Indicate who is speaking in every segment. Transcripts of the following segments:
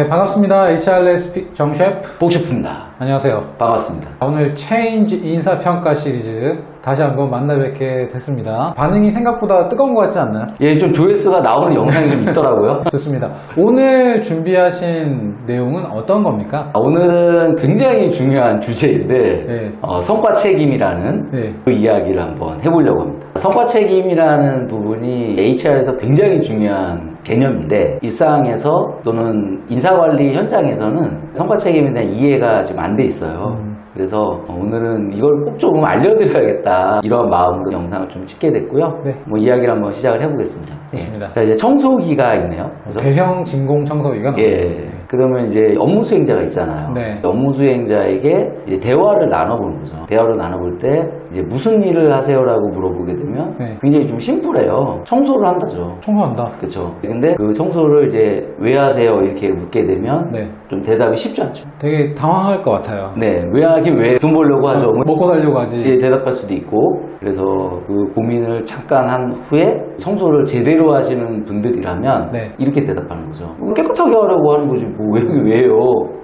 Speaker 1: 네, 반갑습니다. HRS 정 셰프
Speaker 2: 복셰프입니다.
Speaker 1: 안녕하세요.
Speaker 2: 반갑습니다.
Speaker 1: 오늘 체인지 인사평가 시리즈 다시 한번 만나 뵙게 됐습니다. 반응이 생각보다 뜨거운 것 같지 않나요?
Speaker 2: 예, 좀 조회수가 나오는 영상이 좀 있더라고요.
Speaker 1: 좋습니다. 오늘 준비하신 내용은 어떤 겁니까?
Speaker 2: 오늘은 굉장히 중요한 주제인데
Speaker 1: 네.
Speaker 2: 성과 책임이라는
Speaker 1: 네.
Speaker 2: 그 이야기를 한번 해보려고 합니다. 성과 책임이라는 부분이 HR에서 굉장히 중요한 개념인데 일상에서 또는 인사관리 현장에서는 성과 책임에 대한 이해가 지금 안 돼 있어요. 그래서 오늘은 이걸 꼭 좀 알려드려야겠다 이런 마음으로 영상을 좀 찍게 됐고요.
Speaker 1: 네.
Speaker 2: 뭐 이야기를 한번 시작을 해보겠습니다.
Speaker 1: 좋습니다.
Speaker 2: 자, 이제 청소기가 있네요. 그래서
Speaker 1: 대형 진공 청소기가 나와요.
Speaker 2: 예. 그러면 이제 업무 수행자가 있잖아요.
Speaker 1: 네.
Speaker 2: 업무 수행자에게 이제 대화를 나눠보는 거죠. 대화를 나눠볼 때 이제 무슨 일을 하세요라고 물어보게 되면
Speaker 1: 네.
Speaker 2: 굉장히 좀 심플해요. 청소를 한다죠.
Speaker 1: 청소한다.
Speaker 2: 그렇죠. 근데 그 청소를 이제 왜 하세요 이렇게 묻게 되면
Speaker 1: 네.
Speaker 2: 좀 대답이 쉽지 않죠.
Speaker 1: 되게 당황할 것 같아요.
Speaker 2: 네, 왜 하긴 왜 돈 벌려고 하죠.
Speaker 1: 먹고 살려고 하지.
Speaker 2: 이제 대답할 수도 있고 그래서 그 고민을 잠깐 한 후에 청소를 제대로 하시는 분들이라면
Speaker 1: 네.
Speaker 2: 이렇게 대답하는 거죠. 깨끗하게 하려고 하는 거지 뭐 왜요?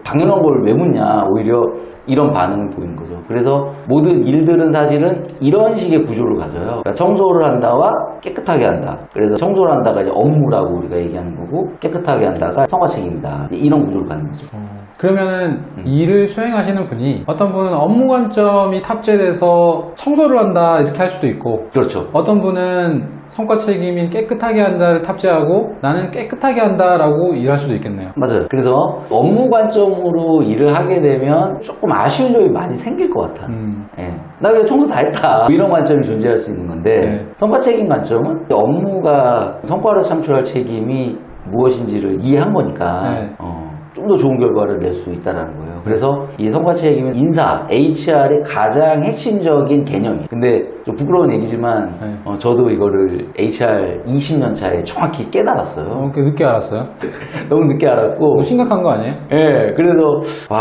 Speaker 2: 당연한 걸 왜 묻냐. 오히려 이런 반응을 보이는 거죠. 그래서 모든 일들은 사실은 이런 식의 구조를 가져요. 그러니까 청소를 한다와 깨끗하게 한다. 그래서 청소를 한다가 이제 업무라고 우리가 얘기하는 거고 깨끗하게 한다가 성과 책임이다. 이런 구조를 갖는 거죠.
Speaker 1: 그러면은 일을 수행하시는 분이 어떤 분은 업무 관점이 탑재돼서 청소를 한다 이렇게 할 수도 있고
Speaker 2: 그렇죠.
Speaker 1: 어떤 분은 성과 책임인 깨끗하게 한다를 탑재하고 나는 깨끗하게 한다라고 일할 수도 있겠네요.
Speaker 2: 맞아요. 그래서 업무 관점으로 일을 하게 되면 조금 아쉬운 점이 많이 생길 것 같아. 예. 나 그냥 청소 다 했다. 뭐 이런 관점이 존재할 수 있는 건데
Speaker 1: 네.
Speaker 2: 성과 책임 관점은 업무가 성과를 창출할 책임이 무엇인지를 이해한 거니까
Speaker 1: 네.
Speaker 2: 좀 더 좋은 결과를 낼 수 있다는 거예요. 그래서 이 성과 책임은 인사, HR의 가장 핵심적인 개념이에요. 근데 좀 부끄러운 얘기지만
Speaker 1: 네.
Speaker 2: 저도 이거를 HR 20년 차에 정확히 깨달았어요.
Speaker 1: 꽤 늦게 알았어요.
Speaker 2: 너무 늦게 알았고
Speaker 1: 심각한 거 아니에요?
Speaker 2: 예, 그래서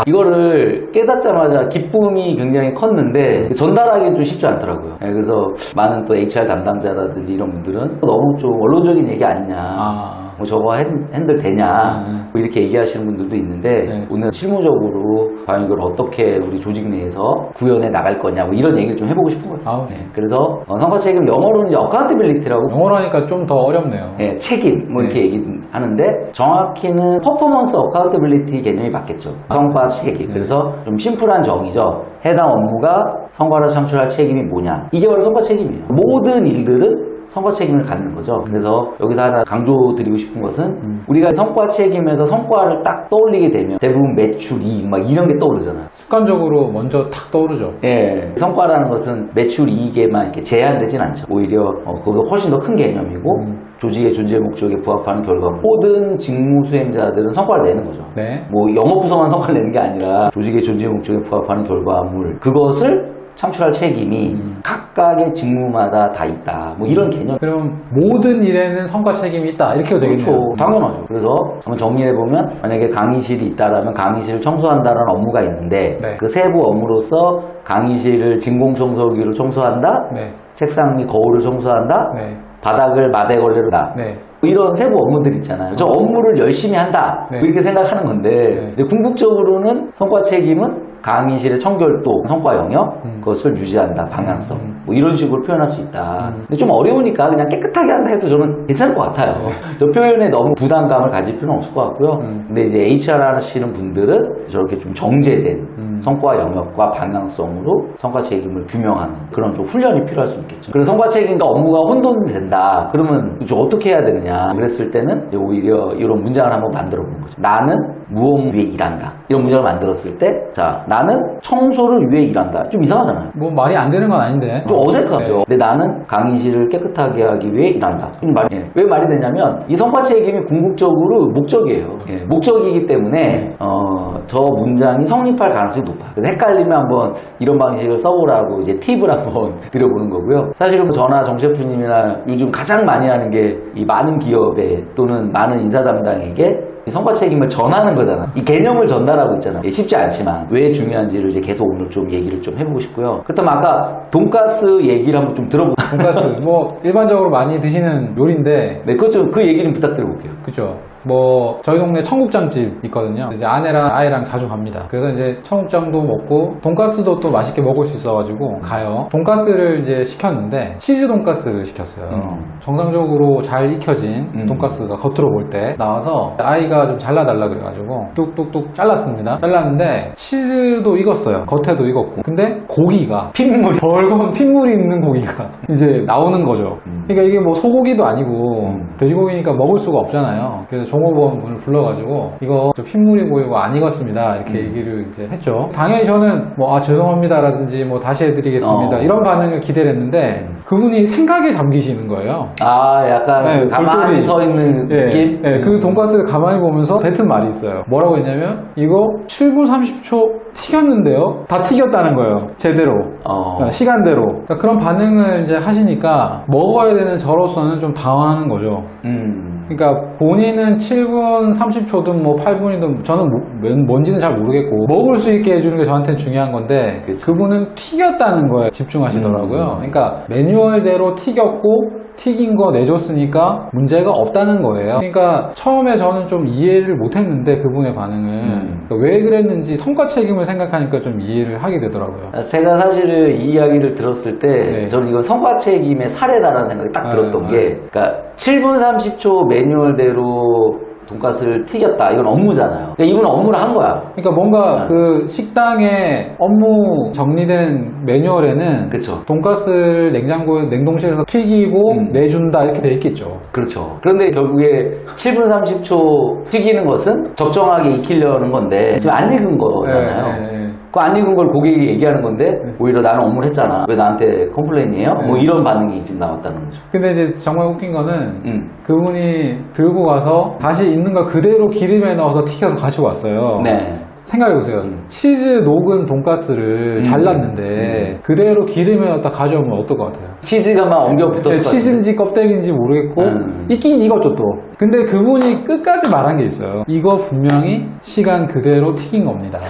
Speaker 2: 이거를 깨닫자마자 기쁨이 굉장히 컸는데 전달하기는 좀 쉽지 않더라고요. 예, 그래서 많은 또 HR 담당자라든지 이런 분들은 너무 좀 원론적인 얘기 아니냐. 뭐 저거 핸들 되냐 뭐 이렇게 얘기하시는 분들도 있는데
Speaker 1: 네.
Speaker 2: 오늘 실무적으로 과연 이걸 어떻게 우리 조직 내에서 구현해 나갈 거냐 뭐 이런 얘기를 좀 해보고 싶은 거예요.
Speaker 1: 네.
Speaker 2: 그래서 성과 책임 영어로는 이제 accountability라고
Speaker 1: 영어로 하니까 좀 더 어렵네요.
Speaker 2: 예, 책임 뭐 이렇게
Speaker 1: 네.
Speaker 2: 얘기하는데 정확히는 퍼포먼스 어카운터빌리티 개념이 맞겠죠. 성과 책임. 그래서 좀 심플한 정의죠. 해당 업무가 성과를 창출할 책임이 뭐냐. 이게 바로 성과 책임이에요. 모든 일들은 성과 책임을 갖는 거죠. 그래서 여기서 하나 강조드리고 싶은 것은 우리가 성과 책임에서 성과를 딱 떠올리게 되면 대부분 매출, 이익 막 이런 게 떠오르잖아요.
Speaker 1: 습관적으로 먼저 탁 떠오르죠.
Speaker 2: 예, 성과라는 것은 매출, 이익에만 이렇게 제한되진 않죠. 오히려 그거 훨씬 더 큰 개념이고 조직의 존재 목적에 부합하는 결과물. 모든 직무 수행자들은 성과를 내는 거죠.
Speaker 1: 네.
Speaker 2: 뭐 영업부서만 성과를 내는 게 아니라 조직의 존재 목적에 부합하는 결과물. 그것을 창출할 책임이 각각의 직무마다 다 있다. 뭐 이런 개념.
Speaker 1: 그럼 모든 일에는 성과 책임이 있다. 이렇게 되겠네요.
Speaker 2: 그렇죠. 당연하죠. 그래서 한번 정리해보면 만약에 강의실이 있다라면 강의실을 청소한다는 업무가 있는데
Speaker 1: 네.
Speaker 2: 그 세부 업무로서 강의실을 진공청소기로 청소한다.
Speaker 1: 네.
Speaker 2: 책상 및 거울을 청소한다.
Speaker 1: 네.
Speaker 2: 바닥을 마대 걸레로다.
Speaker 1: 네.
Speaker 2: 이런 세부 업무들 있잖아요. 저 업무를 열심히 한다.
Speaker 1: 네.
Speaker 2: 이렇게 생각하는 건데
Speaker 1: 네.
Speaker 2: 궁극적으로는 성과 책임은 강의실의 청결도, 성과 영역, 그것을 유지한다, 방향성. 뭐 이런 식으로 표현할 수 있다. 근데 좀 어려우니까 그냥 깨끗하게 한다 해도 저는 괜찮을 것 같아요. 저 표현에 너무 부담감을 가질 필요는 없을 것 같고요. 근데 이제 HR 하시는 분들은 저렇게 좀 정제된 성과 영역과 방향성으로 성과 책임을 규명하는 그런 좀 훈련이 필요할 수 있겠죠. 그래서 성과 책임과 업무가 혼돈된다. 그러면 어떻게 해야 되느냐. 그랬을 때는 오히려 이런 문장을 한번 만들어 보는 거죠. 나는 무엇 위해 일한다. 이런 문장을 만들었을 때, 자, 나는 청소를 위해 일한다. 좀 이상하잖아요.
Speaker 1: 뭐 말이 안 되는 건 아닌데.
Speaker 2: 좀 어색하죠.
Speaker 1: 네.
Speaker 2: 근데 나는 강의실을 깨끗하게 하기 위해 일한다. 왜 말이 되냐면 이 성과 책임이 궁극적으로 목적이에요. 목적이기 때문에 저 문장이 성립할 가능성이 높아요. 그래서 헷갈리면 한번 이런 방식을 써보라고 이제 팁을 한번 드려보는 거고요. 사실은 저나 정 셰프님이나 요즘 가장 많이 하는 게 이 많은 기업에 또는 많은 인사 담당에게 이 성과 책임을 전하는 거잖아. 이 개념을 전달하고 있잖아. 쉽지 않지만 왜 중요한지를 이제 계속 오늘 좀 얘기를 좀 해보고 싶고요. 그렇다면 아까 돈가스 얘기를 한번 좀 들어보고
Speaker 1: 돈가스 뭐 일반적으로 많이 드시는 요리인데
Speaker 2: 네, 그 얘기 좀 부탁드려볼게요.
Speaker 1: 그죠. 뭐 저희 동네 청국장집 있거든요. 이제 아내랑 아이랑 자주 갑니다. 그래서 이제 청국장도 먹고 돈가스도 또 맛있게 먹을 수 있어가지고 가요. 돈가스를 이제 시켰는데 치즈 돈가스를 시켰어요. 정상적으로 잘 익혀진 돈가스가 겉으로 볼 때 나와서 아이가 좀 잘라달라 그래가지고 뚝뚝뚝 잘랐습니다. 잘랐는데 치즈도 익었어요. 겉에도 익었고. 근데 고기가
Speaker 2: 핏물이
Speaker 1: 벌건 핏물이 있는 고기가 이제 나오는 거죠. 그러니까 이게 뭐 소고기도 아니고 돼지고기니까 먹을 수가 없잖아요. 그래서 종업원 분을 불러가지고 이거 저 핏물이 보이고 안 익었습니다 이렇게 얘기를 이제 했죠. 당연히 저는 뭐 죄송합니다라든지 뭐 다시 해드리겠습니다 이런 반응을 기대를 했는데 그분이 생각에 잠기시는 거예요.
Speaker 2: 아, 약간
Speaker 1: 네,
Speaker 2: 가만히
Speaker 1: 골똘히.
Speaker 2: 서 있는 느낌?
Speaker 1: 네, 그 돈가스를 가만히 보면서 뱉은 말이 있어요. 뭐라고 했냐면 이거 7분 30초 튀겼는데요? 다 튀겼다는 거예요. 제대로. 그러니까 시간대로. 그러니까 그런 반응을 이제 하시니까 먹어야 되는 저로서는 좀 당황하는 거죠. 그러니까 본인은 7분 30초든 뭐 8분이든 저는 뭔지는 잘 모르겠고 먹을 수 있게 해주는 게 저한테는 중요한 건데
Speaker 2: 그치.
Speaker 1: 그분은 튀겼다는 거에 집중하시더라고요. 그러니까 매뉴얼대로 튀겼고 튀긴 거 내줬으니까 문제가 없다는 거예요. 그러니까 처음에 저는 좀 이해를 못했는데 그분의 반응을 그러니까 왜 그랬는지 성과 책임을 생각하니까 좀 이해를 하게 되더라고요.
Speaker 2: 제가 사실은 이 이야기를 들었을 때
Speaker 1: 네.
Speaker 2: 저는 이건 성과 책임의 사례다라는 생각이 딱 들었던
Speaker 1: 아,
Speaker 2: 게 그러니까 7분 30초 매뉴얼대로 돈가스를 튀겼다. 이건 업무잖아요. 그러니까 이분은 업무를 한 거야.
Speaker 1: 그러니까 뭔가 그 식당의 업무 정리된 매뉴얼에는
Speaker 2: 그쵸.
Speaker 1: 돈가스를 냉동실에서 튀기고 내준다 이렇게 돼 있겠죠.
Speaker 2: 그렇죠. 그런데 결국에 7분 30초 튀기는 것은 적정하게 익히려는 건데 지금 안 익은 거잖아요.
Speaker 1: 네.
Speaker 2: 그 안 익은 걸 고객이 얘기하는 건데 오히려 나는 업무를 했잖아. 왜 나한테 컴플레인이에요? 뭐 이런 반응이 지금 나왔다는 거죠.
Speaker 1: 근데 이제 정말 웃긴 거는 그분이 들고 가서 다시 있는 걸 그대로 기름에 넣어서 튀겨서 가지고 왔어요.
Speaker 2: 네.
Speaker 1: 생각해보세요. 치즈 녹은 돈가스를 잘랐는데 그대로 기름에 넣었다 가져오면 어떨 것 같아요?
Speaker 2: 치즈가 막 엉겨 붙었을 것 같은데.
Speaker 1: 치즈인지 껍데기인지 모르겠고 익긴 익었죠 또. 근데 그분이 끝까지 말한 게 있어요. 이거 분명히 시간 그대로 튀긴 겁니다.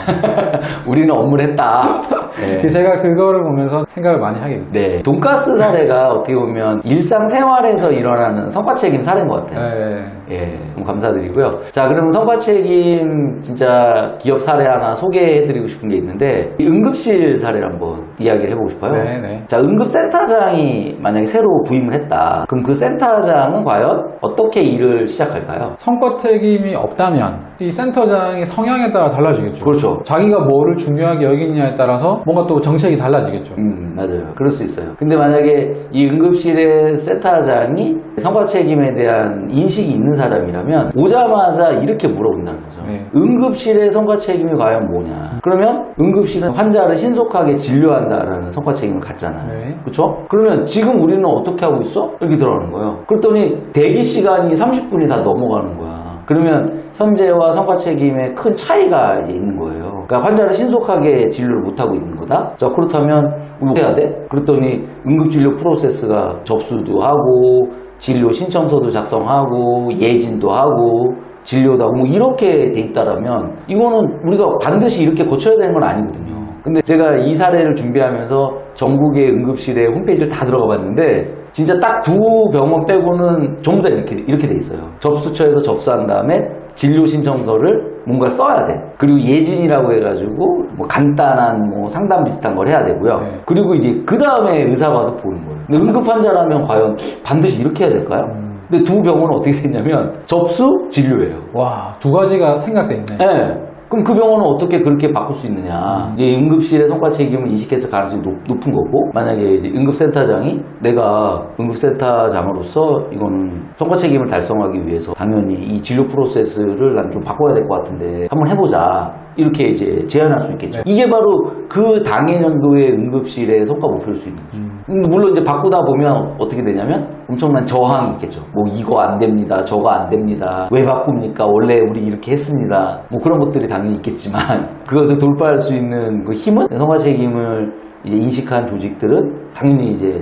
Speaker 2: 우리는 업무를 했다. 네.
Speaker 1: 제가 그거를 보면서 생각을 많이 하게 됐어요.
Speaker 2: 네. 돈가스 사례가 어떻게 보면 일상생활에서 일어나는 성과책임 사례인 것 같아요. 예, 너무 감사드리고요. 자, 그럼 성과책임 진짜 기업 사례 하나 소개해드리고 싶은 게 있는데 이 응급실 사례를 한번 이야기를 해보고 싶어요.
Speaker 1: 네네.
Speaker 2: 자, 응급센터장이 만약에 새로 부임을 했다. 그럼 그 센터장은 과연 어떻게 일을 시작할까요?
Speaker 1: 성과 책임이 없다면 이 센터장의 성향에 따라 달라지겠죠.
Speaker 2: 그렇죠.
Speaker 1: 자기가 뭐를 중요하게 여기느냐에 따라서 뭔가 또 정책이 달라지겠죠.
Speaker 2: 맞아요. 그럴 수 있어요. 근데 만약에 이 응급실의 센터장이 성과 책임에 대한 인식이 있는 사람이라면 오자마자 이렇게 물어본다는 거죠.
Speaker 1: 네.
Speaker 2: 응급실의 성과 책임이 과연 뭐냐? 그러면 응급실은 환자를 신속하게 진료한다라는 성과 책임을 갖잖아요.
Speaker 1: 네.
Speaker 2: 그렇죠? 그러면 지금 우리는 어떻게 하고 있어? 이렇게 들어가는 거예요. 그랬더니 대기 시간이 30분이 다 넘어가는 거야. 그러면 현재와 성과 책임에 큰 차이가 이제 있는 거예요. 그러니까 환자를 신속하게 진료를 못하고 있는 거다. 자, 그렇다면 뭐 해야 돼? 그랬더니 응급진료 프로세스가 접수도 하고 진료 신청서도 작성하고 예진도 하고 진료도 하고 뭐 이렇게 돼 있다라면 이거는 우리가 반드시 이렇게 거쳐야 되는 건 아니거든요. 근데 제가 이 사례를 준비하면서 전국의 응급실에 홈페이지를 다 들어가 봤는데 진짜 딱 두 병원 빼고는 전부 다 이렇게 돼 있어요. 접수처에서 접수한 다음에 진료 신청서를 뭔가 써야 돼. 그리고 예진이라고 해가지고 뭐 간단한 뭐 상담 비슷한 걸 해야 되고요.
Speaker 1: 네.
Speaker 2: 그리고 이제 그 다음에 의사가 와서 보는 거예요. 근데 응급 환자라면 과연 반드시 이렇게 해야 될까요? 근데 두 병원은 어떻게 됐냐면 접수, 진료예요.
Speaker 1: 와, 두 가지가 생각돼 있네.
Speaker 2: 네. 그럼 그 병원은 어떻게 그렇게 바꿀 수 있느냐. 이 응급실의 성과 책임을 인식했을 가능성이 높은 거고, 만약에 이제 응급센터장이 내가 응급센터장으로서 이거는 성과 책임을 달성하기 위해서 당연히 이 진료 프로세스를 난 좀 바꿔야 될 것 같은데 한번 해보자. 이렇게 이제 제안할 수 있겠죠.
Speaker 1: 네.
Speaker 2: 이게 바로 그 당해년도의 응급실의 성과 목표일 수 있는 거죠. 물론 이제 바꾸다 보면 어떻게 되냐면 엄청난 저항이 있겠죠. 뭐 이거 안 됩니다. 저거 안 됩니다. 왜 바꿉니까? 원래 우리 이렇게 했습니다. 뭐 그런 것들이 당연히 당연히 있겠지만 그것을 돌파할 수 있는 그 힘은 성과 책임을 이제 인식한 조직들은 당연히 이제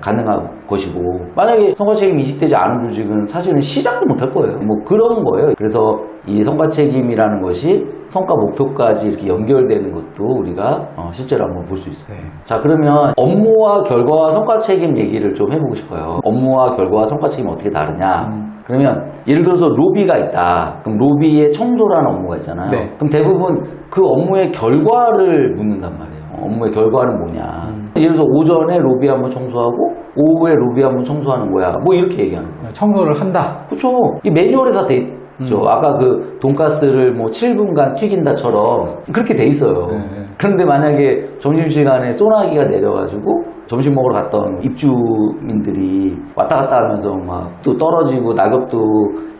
Speaker 2: 가능한 것이고, 만약에 성과 책임이 인식되지 않은 조직은 사실은 시작도 못할 거예요. 뭐 그런 거예요. 그래서 이 성과 책임이라는 것이 성과 목표까지 이렇게 연결되는 것도 우리가 실제로 한번 볼 수 있어요.
Speaker 1: 네.
Speaker 2: 자, 그러면 업무와 결과와 성과 책임 얘기를 좀 해보고 싶어요. 업무와 결과와 성과 책임이 어떻게 다르냐? 그러면 예를 들어서 로비가 있다. 그럼 로비의 청소라는 업무가 있잖아요.
Speaker 1: 네.
Speaker 2: 그럼 대부분 그 업무의 결과를 묻는단 말이에요. 업무의 결과는 뭐냐. 예를 들어 오전에 로비 한번 청소하고 오후에 로비 한번 청소하는 거야. 뭐 이렇게 얘기하는 거예요.
Speaker 1: 청소를 한다.
Speaker 2: 그렇죠. 이 매뉴얼에 다 돼 있죠. 아까 그 돈가스를 뭐 7분간 튀긴다처럼 그렇게 돼 있어요.
Speaker 1: 네.
Speaker 2: 그런데 만약에 점심시간에 소나기가 내려가지고 점심 먹으러 갔던 입주민들이 왔다 갔다 하면서 막 또 떨어지고 낙엽도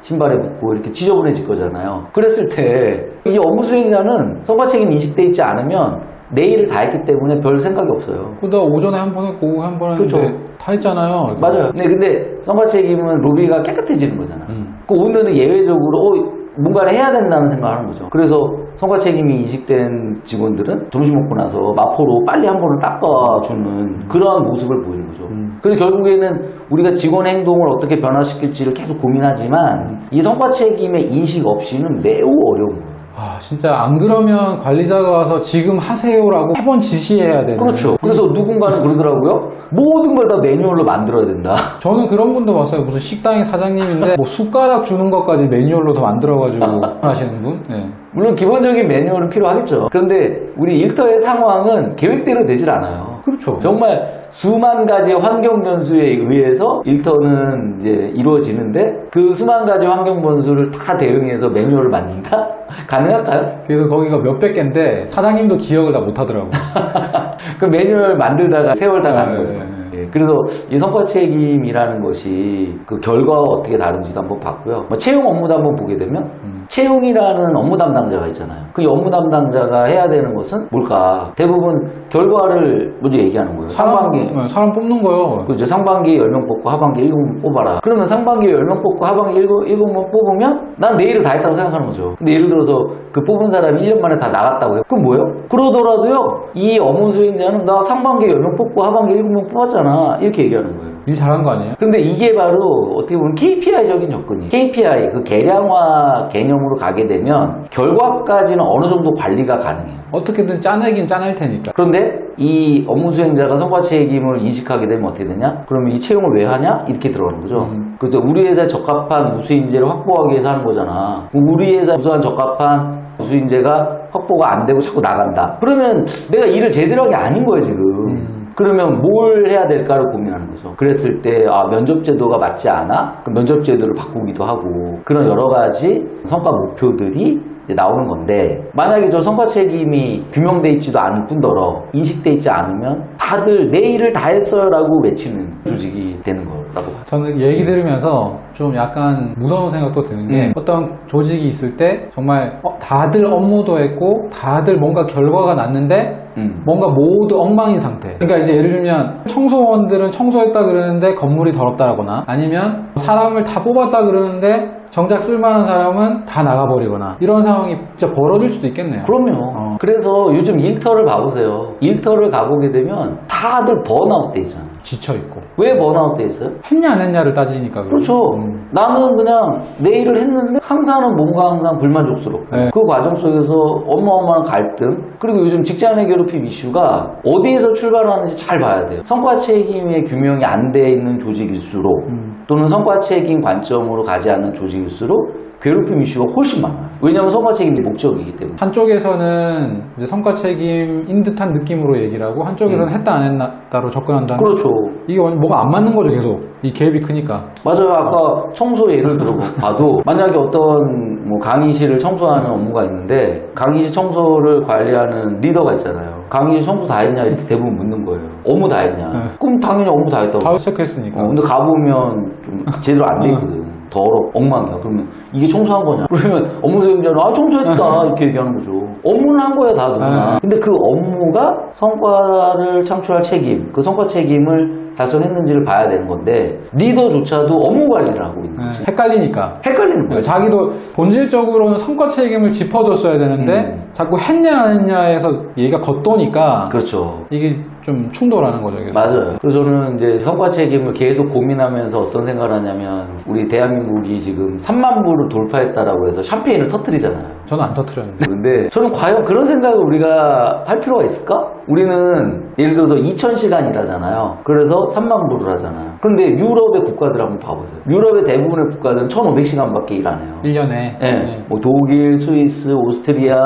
Speaker 2: 신발에 붙고 이렇게 지저분해질 거잖아요. 그랬을 때 이 업무 수행자는 성과 책임이 인식돼 있지 않으면 내일을 다 했기 때문에 별 생각이 없어요.
Speaker 1: 그다 오전에 한 번 했고 오후에 한 번 했는데
Speaker 2: 그렇죠.
Speaker 1: 다 했잖아요.
Speaker 2: 맞아요. 근데 성과 책임은 로비가 깨끗해지는 거잖아. 그 오늘은 예외적으로 뭔가를 해야 된다는 생각을 하는 거죠. 그래서 성과 책임이 인식된 직원들은 점심 먹고 나서 마포로 빨리 한 번을 닦아주는 그러한 모습을 보이는 거죠. 근데 결국에는 우리가 직원 행동을 어떻게 변화시킬지를 계속 고민하지만 이 성과 책임의 인식 없이는 매우 어려운 거예요.
Speaker 1: 아, 진짜 안 그러면 관리자가 와서 지금 하세요라고 매번 지시해야 되는.
Speaker 2: 그렇죠. 그래서 누군가는 그러더라고요. 모든 걸 다 매뉴얼로 만들어야 된다.
Speaker 1: 저는 그런 분도 봤어요. 무슨 식당의 사장님인데 뭐 숟가락 주는 것까지 매뉴얼로 다 만들어가지고 하시는 분. 네.
Speaker 2: 물론 기본적인 매뉴얼은 필요하겠죠. 그런데 우리 일터의 상황은 계획대로 되질 않아요.
Speaker 1: 그렇죠.
Speaker 2: 정말 수만 가지의 환경 변수에 의해서 일터는 이제 이루어지는데 그 수만 가지 환경 변수를 다 대응해서 매뉴얼을 만든다? 가능할까요?
Speaker 1: 그래서 거기가 몇백 개인데 사장님도 기억을 다 못하더라고요.
Speaker 2: 그 매뉴얼 만들다가 세월 다 가는 거죠.
Speaker 1: 네.
Speaker 2: 예, 그래서 이 성과 책임이라는 것이 그 결과가 어떻게 다른지도 한번 봤고요. 뭐 채용 업무도 한번 보게 되면 채용이라는 업무 담당자가 있잖아요. 그 업무 담당자가 해야 되는 것은 뭘까? 대부분 결과를 먼저 얘기하는 거예요.
Speaker 1: 사람 뽑는 거요.
Speaker 2: 그죠. 상반기에 10명 뽑고 하반기에 7명 뽑아라. 그러면 상반기에 10명 뽑고 하반기에 7명 뽑으면 난 내일을 다 했다고 생각하는 거죠. 근데 예를 들어서 그 뽑은 사람이 1년 만에 다 나갔다고 해요. 그럼 뭐예요? 그러더라도요, 이 업무 수행자는 나 상반기에 10명 뽑고 하반기에 7명 뽑았잖아. 이렇게 얘기하는 거예요.
Speaker 1: 일 잘한 거 아니에요?
Speaker 2: 근데 이게 바로 어떻게 보면 KPI적인 접근이에요. KPI, 그 계량화 개념으로 가게 되면 결과까지는 어느 정도 관리가 가능해요.
Speaker 1: 어떻게든 짜내긴 짜낼 테니까.
Speaker 2: 그런데 이 업무 수행자가 성과 책임을 인식하게 되면 어떻게 되냐? 그러면 이 채용을 왜 하냐? 이렇게 들어가는 거죠. 그래서 우리 회사에 적합한 우수인재를 확보하기 위해서 하는 거잖아. 우리 회사에 우수한 적합한 우수인재가 확보가 안 되고 자꾸 나간다. 그러면 내가 일을 제대로 한 게 아닌 거예요, 지금. 그러면 뭘 해야 될까를 고민하는 거죠. 그랬을 때 면접제도가 맞지 않아? 그럼 면접제도를 바꾸기도 하고 그런 여러 가지 성과 목표들이 나오는 건데, 만약에 저 성과 책임이 규명돼 있지도 않을 뿐더러 인식돼 있지 않으면 다들 내 일을 다 했어요 라고 외치는 조직이 되는 거라고 봐요.
Speaker 1: 저는 얘기 들으면서 좀 약간 무서운 생각도 드는 게 어떤 조직이 있을 때 정말 다들 업무도 했고 다들 뭔가 결과가 났는데 뭔가 모두 엉망인 상태. 그러니까 이제 예를 들면 청소원들은 청소했다 그러는데 건물이 더럽다거나, 아니면 사람을 다 뽑았다 그러는데 정작 쓸만한 사람은 다 나가버리거나, 이런 상황이 진짜 벌어질 수도 있겠네요.
Speaker 2: 그럼요. 그래서 요즘 일터를 가보세요. 일터를 가보게 되면 다들 번아웃 돼 있잖아요.
Speaker 1: 지쳐있고.
Speaker 2: 왜 번아웃 돼 있어요?
Speaker 1: 했냐 안 했냐를 따지니까.
Speaker 2: 그렇죠. 나는 그냥 내 일을 했는데 상사는 뭔가 항상 불만족스럽고,
Speaker 1: 네.
Speaker 2: 그 과정 속에서 어마어마한 갈등, 그리고 요즘 직장 내 괴롭힘 이슈가 어디에서 출발하는지 잘 봐야 돼요. 성과 책임의 규명이 안 돼 있는 조직일수록 또는 성과 책임 관점으로 가지 않는 조직일수록 괴롭힘 이슈가 훨씬 많아요. 왜냐하면 성과 책임이 목적이기 때문에.
Speaker 1: 한쪽에서는 이제 성과 책임인 듯한 느낌으로 얘기를 하고, 한쪽에서는 했다 안 했다로 접근한다는.
Speaker 2: 그렇죠.
Speaker 1: 이게 뭐가 안 맞는 거죠, 계속. 이 갭이 크니까.
Speaker 2: 맞아요. 아까 청소 예를 들어봐도 만약에 어떤 뭐 강의실을 청소하는 업무가 있는데 강의실 청소를 관리하는 리더가 있잖아요. 강의실 청소 다 했냐 이렇게 대부분 묻는 거예요. 업무 다 했냐?
Speaker 1: 네.
Speaker 2: 그럼 당연히 업무 다 했다고.
Speaker 1: 다 시작했으니까.
Speaker 2: 근데 가보면 좀 제대로 안 돼 있거든. 더럽, 엉망이야. 그러면 이게 청소한 거냐? 그러면 업무 수행자는 청소했다 이렇게 얘기하는 거죠. 업무는 한 거야 다 누구나. 근데 그 업무가 성과를 창출할 책임, 그 성과 책임을 달성했는지를 봐야 되는 건데 리더조차도 업무 관리를 하고 있는 거지.
Speaker 1: 헷갈리니까.
Speaker 2: 헷갈리는 거야.
Speaker 1: 자기도 본질적으로는 성과 책임을 짚어줬어야 되는데 자꾸 했냐 안 했냐에서 얘기가 겉도니까
Speaker 2: 그렇죠.
Speaker 1: 이게 좀 충돌하는 거죠. 그래서.
Speaker 2: 맞아요. 그래서 저는 이제 성과 책임을 계속 고민하면서 어떤 생각을 하냐면 우리 대한민국이 지금 3만 부를 돌파했다라고 해서 샴페인을 터뜨리잖아요.
Speaker 1: 저는 안 터트렸는데.
Speaker 2: 근데 저는 과연 그런 생각을 우리가 할 필요가 있을까? 우리는 예를 들어서 2000시간 일하잖아요. 그래서 3만 부를 하잖아요. 그런데 유럽의 국가들 한번 봐보세요. 유럽의 대부분의 국가들은 1500시간밖에 일 안 해요.
Speaker 1: 1년에.
Speaker 2: 네. 뭐 독일, 스위스, 오스트리아,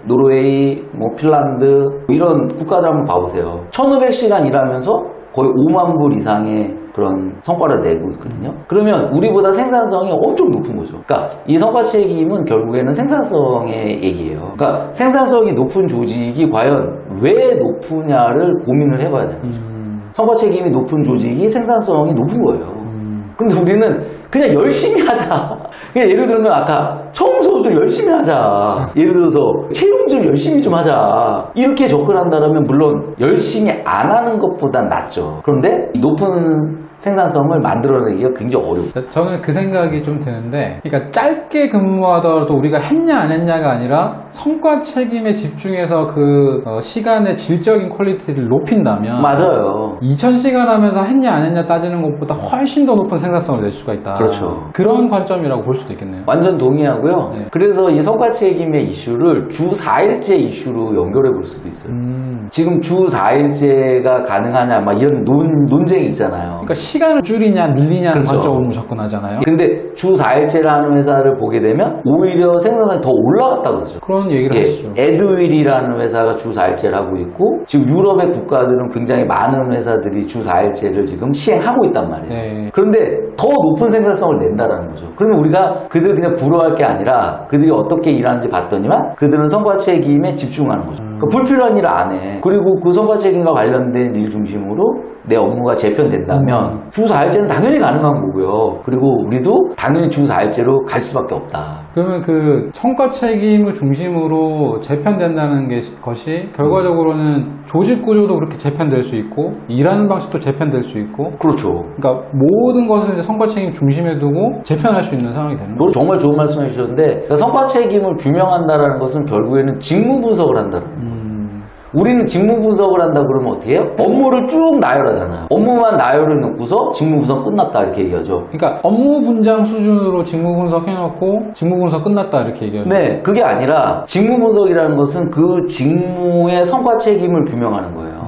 Speaker 2: 노르웨이, 뭐 핀란드 이런 국가들 한번 봐보세요. 1500시간 일하면서 거의 5만 불 이상의 그런 성과를 내고 있거든요. 그러면 우리보다 생산성이 엄청 높은 거죠. 그러니까 이 성과 책임은 결국에는 생산성의 얘기예요. 그러니까 생산성이 높은 조직이 과연 왜 높으냐를 고민을 해봐야 되는 거죠. 성과 책임이 높은 조직이 생산성이 높은 거예요. 근데 우리는 그냥 열심히 하자. 그냥 예를 들면 아까 청소도 열심히 하자. 예를 들어서 채용 좀 열심히 좀 하자. 이렇게 접근한다면 물론 열심히 안 하는 것보단 낫죠. 그런데 이 높은 생산성을 만들어내기가 굉장히 어렵다.
Speaker 1: 저는 그 생각이 좀 드는데, 그러니까 짧게 근무하더라도 우리가 했냐 안 했냐가 아니라 성과 책임에 집중해서 그 시간의 질적인 퀄리티를 높인다면
Speaker 2: 맞아요.
Speaker 1: 2000시간 하면서 했냐 안 했냐 따지는 것보다 훨씬 더 높은 생산성을 낼 수가 있다.
Speaker 2: 그렇죠.
Speaker 1: 그런 관점이라고 볼 수도 있겠네요.
Speaker 2: 완전 동의하고요.
Speaker 1: 네.
Speaker 2: 그래서 이 성과 책임의 이슈를 주 4일제 이슈로 연결해 볼 수도 있어요. 지금 주 4일제가 가능하냐 막 이런 논쟁이 있잖아요.
Speaker 1: 그러니까 시간을 줄이냐 늘리냐는
Speaker 2: 그렇죠.
Speaker 1: 관점으로 접근하잖아요.
Speaker 2: 근데 주 4일제를 하는 회사를 보게 되면 오히려 생산성이 더 올라갔다고 그러죠.
Speaker 1: 그런 얘기를 하시죠.
Speaker 2: 에드윌이라는 회사가 주 4일제를 하고 있고 지금 유럽의 국가들은 굉장히 많은 회사들이 주 4일제를 지금 시행하고 있단 말이에요.
Speaker 1: 네.
Speaker 2: 그런데 더 높은 생산성을 낸다라는 거죠. 그러면 우리가 그들 그냥 부러워할 게 아니라 그들이 어떻게 일하는지 봤더니만 그들은 성과 책임에 집중하는 거죠. 그러니까 불필요한 일을 안 해. 그리고 그 성과 책임과 관련된 일 중심으로 내 업무가 재편된다면 주 4일제는 당연히 가능한 거고요. 그리고 우리도 당연히 주 4일제로 갈 수밖에 없다.
Speaker 1: 그러면 그 성과 책임을 중심으로 재편된다는 것이 결과적으로는 조직 구조도 그렇게 재편될 수 있고 일하는 방식도 재편될 수 있고
Speaker 2: 그렇죠.
Speaker 1: 그러니까 모든 것을 이제 성과 책임 중심에 두고 재편할 수 있는 상황이 되는 거죠.
Speaker 2: 정말 좋은 말씀 해주셨는데 그러니까 성과 책임을 규명한다는 것은 결국에는 직무 분석을 한다는 거예요. 우리는 직무 분석을 한다 그러면 어떻게 해요? 업무를 쭉 나열하잖아요. 업무만 나열을 놓고서 직무 분석 끝났다 이렇게 얘기하죠.
Speaker 1: 그러니까 업무 분장 수준으로 직무 분석 해놓고 직무 분석 끝났다 이렇게 얘기하죠.
Speaker 2: 네, 그게 아니라 직무 분석이라는 것은 그 직무의 성과 책임을 규명하는 거예요.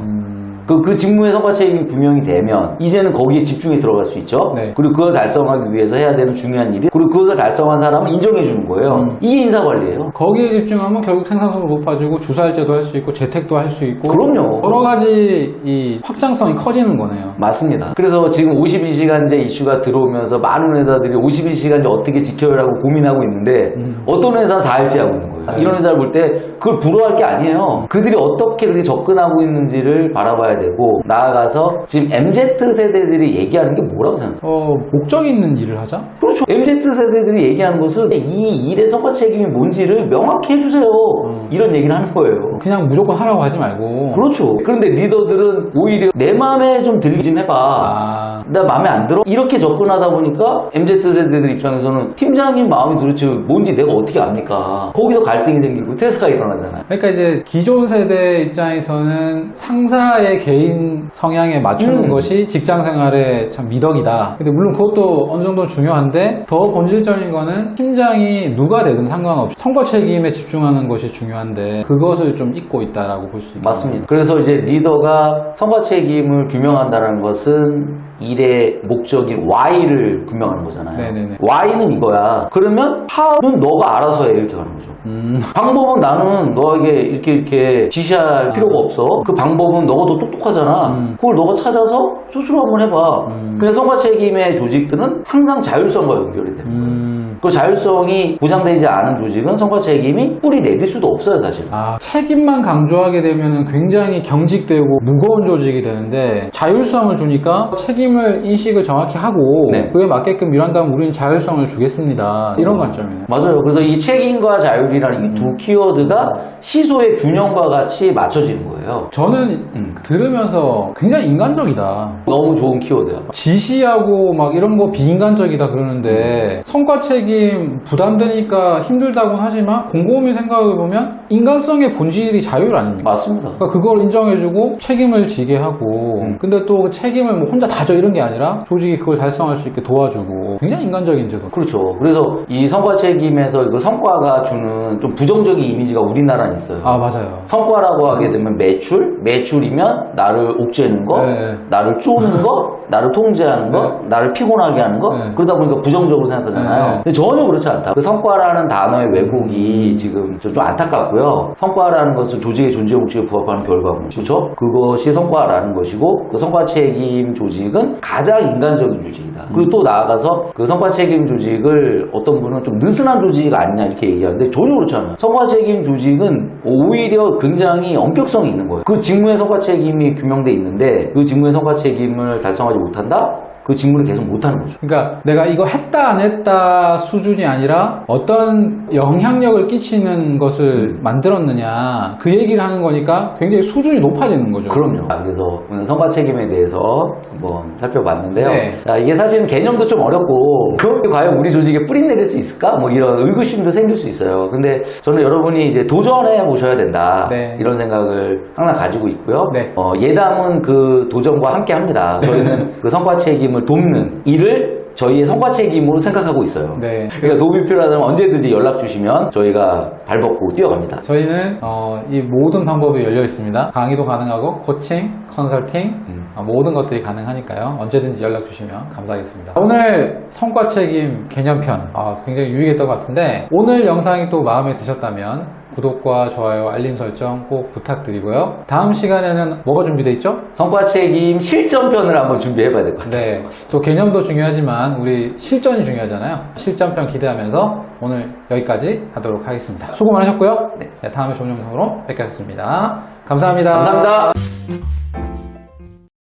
Speaker 2: 그 직무의 성과 책임이 분명히 되면 이제는 거기에 집중해 들어갈 수 있죠.
Speaker 1: 네.
Speaker 2: 그리고 그걸 달성하기 위해서 해야 되는 중요한 일이 그리고 그걸 달성한 사람은 인정해 주는 거예요. 이게 인사관리예요.
Speaker 1: 거기에 집중하면 결국 생산성도 높아지고 주사일제도 할 수 있고 재택도 할 수 있고
Speaker 2: 그럼요.
Speaker 1: 여러 가지 이 확장성이 커지는 거네요.
Speaker 2: 맞습니다. 그래서 지금 52시간제 이슈가 들어오면서 많은 회사들이 52시간제 어떻게 지켜라고 고민하고 있는데 어떤 회사는 4일째 하고 있는 거예요. 이런 회사를 볼 때 그걸 부러워할 게 아니에요. 그들이 어떻게 그렇게 접근하고 있는지를 바라봐야 되고 나아가서 지금 MZ세대들이 얘기하는 게 뭐라고 생각해요?
Speaker 1: 목적 있는 일을 하자?
Speaker 2: 그렇죠. MZ세대들이 얘기하는 것은 이 일의 성과 책임이 뭔지를 명확히 해주세요. 이런 얘기를 하는 거예요.
Speaker 1: 그냥 무조건 하라고 하지 말고.
Speaker 2: 그렇죠. 그런데 리더들은 오히려 내 마음에 좀 들리 좀 해봐. 나 마음에 안 들어? 이렇게 접근하다 보니까 MZ세대들 입장에서는 팀장님 마음이 도대체 뭔지 내가 어떻게 압니까? 거기서 갈등이 생기고 퇴사가 일어나잖아요.
Speaker 1: 그러니까 이제 기존 세대 입장에서는 상사의 개인 성향에 맞추는 것이 직장 생활의 참 미덕이다. 근데 물론 그것도 어느 정도 중요한데 더 본질적인 거는 팀장이 누가 되든 상관없이 성과 책임에 집중하는 것이 중요한데 그것을 좀 잊고 있다라고 볼 수 있습니다.
Speaker 2: 맞습니다. 그래서 이제 리더가 성과 책임을 규명한다는 것은 일의 목적인 Y를 규명하는 거잖아요.
Speaker 1: 네네네.
Speaker 2: Y는 이거야. 그러면 How는 너가 알아서 해 이렇게 하는 거죠. 방법은 나는 너에게 이렇게 지시할 필요가 없어. 그 방법은 너가 더 똑똑하잖아. 그걸 너가 찾아서 스스로 한번 해봐. 그래서 성과 책임의 조직들은 항상 자율성과 연결이 되는 거예요. 그 자율성이 보장되지 않은 조직은 성과 책임이 뿌리 내릴 수도 없어요, 사실.
Speaker 1: 책임만 강조하게 되면 굉장히 경직되고 무거운 조직이 되는데 자율성을 주니까 책임을 인식을 정확히 하고
Speaker 2: 네.
Speaker 1: 그에 맞게끔 일한다면 우리는 자율성을 주겠습니다. 이런 관점이에요.
Speaker 2: 맞아요. 그래서 이 책임과 자율이라는 이 두 키워드가 시소의 균형과 같이 맞춰지는 거예요.
Speaker 1: 저는 들으면서 굉장히 인간적이다.
Speaker 2: 너무 좋은 키워드야.
Speaker 1: 지시하고 막 이런 거 비인간적이다 그러는데 성과 책임 부담되니까 힘들다고는 하지만 곰곰이 생각해보면 인간성의 본질이 자율 아닙니까?
Speaker 2: 맞습니다.
Speaker 1: 그러니까 그걸 인정해주고 책임을 지게 하고 근데 또 그 책임을 뭐 혼자 다져 이런 게 아니라 조직이 그걸 달성할 수 있게 도와주고 굉장히 인간적인 제도.
Speaker 2: 그렇죠. 그래서 이 성과 책임에서 이거 성과가 주는 좀 부정적인 이미지가 우리나라에 있어요.
Speaker 1: 맞아요.
Speaker 2: 성과라고 하게 되면 매출이면 나를 옥죄는 거,
Speaker 1: 네.
Speaker 2: 나를 쪼는 거, 나를 통제하는 거, 나를 피곤하게 하는 거.
Speaker 1: 네.
Speaker 2: 그러다 보니까 부정적으로 생각하잖아요.
Speaker 1: 네.
Speaker 2: 근데 전혀 그렇지 않다. 그 성과라는 단어의 왜곡이 지금 좀 안타깝고요. 성과라는 것은 조직의 존재 목적에 부합하는 결과물. 그렇죠? 그것이 성과라는 것이고 그 성과 책임 조직은 가장 인간적인 조직이다. 그리고 또 나아가서 그 성과 책임 조직을 어떤 분은 좀 느슨한 조직 아니냐 이렇게 얘기하는데 전혀 그렇지 않아요. 성과 책임 조직은 오히려 굉장히 엄격성이 있는 거예요. 그 직무의 성과 책임이 규명돼 있는데 그 직무의 성과 책임을 달성하지 못한다? 그 직무를 계속 못하는 거죠.
Speaker 1: 그러니까 내가 이거 했다 안 했다 수준이 아니라 어떤 영향력을 끼치는 것을 만들었느냐 그 얘기를 하는 거니까 굉장히 수준이 높아지는 거죠.
Speaker 2: 그럼요. 그래서 오늘 성과 책임에 대해서 한번 살펴봤는데요.
Speaker 1: 네.
Speaker 2: 자, 이게 사실은 개념도 좀 어렵고 그렇게 과연 우리 조직에 뿌리 내릴 수 있을까? 뭐 이런 의구심도 생길 수 있어요. 근데 저는 여러분이 이제 도전해 보셔야 된다.
Speaker 1: 네.
Speaker 2: 이런 생각을 항상 가지고 있고요.
Speaker 1: 네.
Speaker 2: 예담은 그 도전과 함께 합니다. 저희는 그 성과 책임을 돕는 일을 저희의 성과 책임으로 생각하고 있어요.
Speaker 1: 네.
Speaker 2: 그러니까 도움이 필요하다면 언제든지 연락 주시면 저희가 발벗고 뛰어갑니다.
Speaker 1: 저희는 이 모든 방법이 열려 있습니다. 강의도 가능하고 코칭, 컨설팅 모든 것들이 가능하니까요. 언제든지 연락 주시면 감사하겠습니다. 오늘 성과 책임 개념편 굉장히 유익했던 것 같은데 오늘 영상이 또 마음에 드셨다면 구독과 좋아요, 알림 설정 꼭 부탁드리고요. 다음 시간에는 뭐가 준비되어 있죠?
Speaker 2: 성과 책임 실전편을 한번 준비해봐야 될 것 같아요.
Speaker 1: 네, 또 개념도 중요하지만 우리 실전이 중요하잖아요. 실전편 기대하면서 오늘 여기까지 하도록 하겠습니다. 수고 많으셨고요. 네, 다음에 좋은 영상으로 뵙겠습니다. 감사합니다.
Speaker 2: 감사합니다.